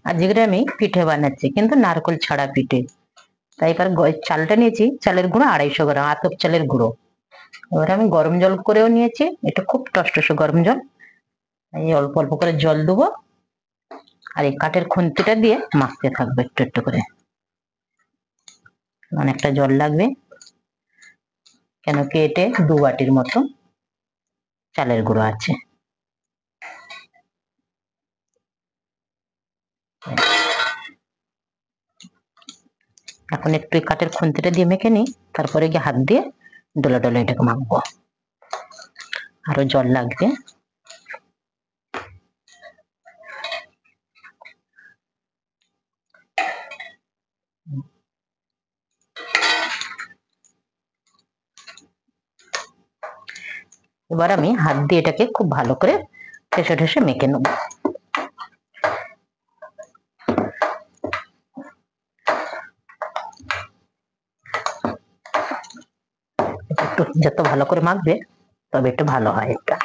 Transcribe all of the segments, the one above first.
আজকে আমি পিঠে বানাচ্ছি, কিন্তু নারকেল ছাড়া পিঠে। তাই এবার চালটা নিয়েছি, চালের গুঁড়ো 250 গ্রাম, আতপ চালের গুঁড়ো। এবার আমি গরম জল করেও নিয়েছি, এটা খুব টসটসে গরম জল। এই অল্প অল্প করে জল দেবো, আর এই কাঠের খুন্তিটা দিয়ে মাখতে থাকবে একটু একটু করে। অনেকটা জল লাগবে, কেন কি এতে 2 বাটির মতো চালের গুঁড়ো আছে। এখন একটু কাঠের খুন্তিটা দিয়ে মেখে নিই, তারপরে গিয়ে হাত দিয়ে ডলে ডলে এটাকে মাখবো। আরো জল লাগবে। এবার আমি হাত দিয়ে এটাকে খুব ভালো করে ঠেসে ঠেসে মেখে নেব। একটু যত ভালো করে মাখবে তবে একটু ভালো হয়। এটা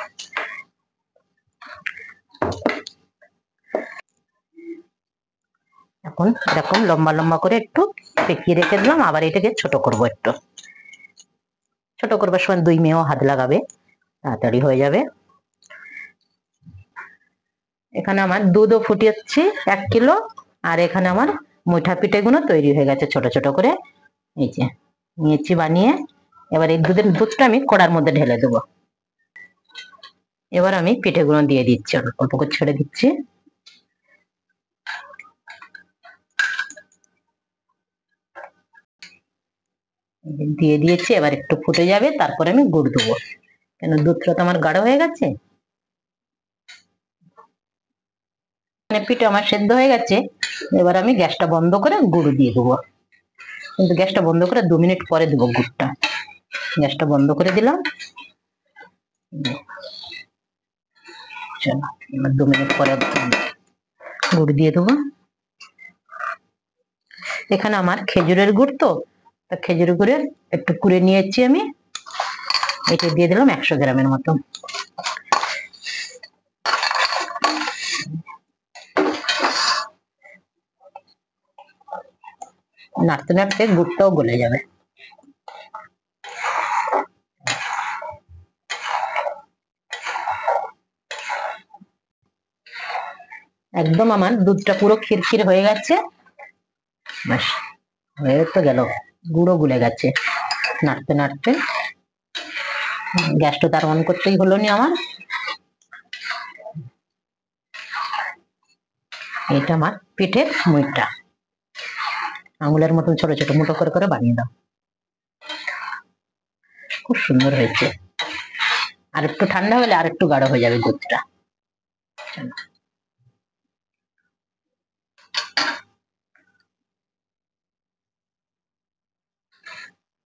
এখন এরকম লম্বা লম্বা করে একটু পেঁকিয়ে রেখে দিলাম। আবার এটাকে ছোট করব, একটু ছোট করবার সময় 2 মেয়েও হাত লাগাবে, তাড়াতাড়ি হয়ে যাবে। এখানে আমার দুধও ফুটিয়েছি 1 কিলো, আর এখানে আমার মুঠা পিঠেগুলো তৈরি হয়ে গেছে ছোট ছোট করে। এই যে নিয়েছি বানিয়ে। এবার এই দুধটা আমি কড়ার মধ্যে ঢেলে দেবো। এবার আমি পিঠেগুলো দিয়ে দিচ্ছি, অল্প করে ছেড়ে দিচ্ছি। দিয়ে দিয়েছি, এবার একটু ফুটে যাবে, তারপরে আমি গুড় দেবো, কেন দুধটা তো আমার গাঢ় হয়ে গেছে। মানে পিঠে আমার সেদ্ধ হয়ে গেছে। এবার আমি গ্যাসটা বন্ধ করে গুড় দিয়ে দেবো, কিন্তু গ্যাসটা বন্ধ করে 2 মিনিট পরে দেবো গুড়টা। গ্যাসটা বন্ধ করে দিলাম। চলো এবার 2 মিনিট পরে গুড় দিয়ে দেবো। এখানে আমার খেজুরের গুড়, তো খেজুরের গুড়ের একটু কুড়ে নিয়েছি আমি, এটা দিয়ে দিলাম 100 গ্রামের মতো। নাড়তে নাড়তে গুড়টাও গলে যাবে। একদম আমার দুধটা পুরো খিরখির হয়ে গেছে। ব্যাস হয়ে তো গেল, গুঁড়ো গুলে গেছে। নাড়তে নাড়তে গ্যাসটা তার অন করতেই হলো নি আমার। এটা আমার পিঠের মুইটা, আঙুলের মতন ছোট ছোট মুঠো করে করে বানিয়ে দাও। খুব সুন্দর হয়েছে। আর একটু ঠান্ডা হলে আর একটু গাঢ় হয়ে যাবে দুধটা।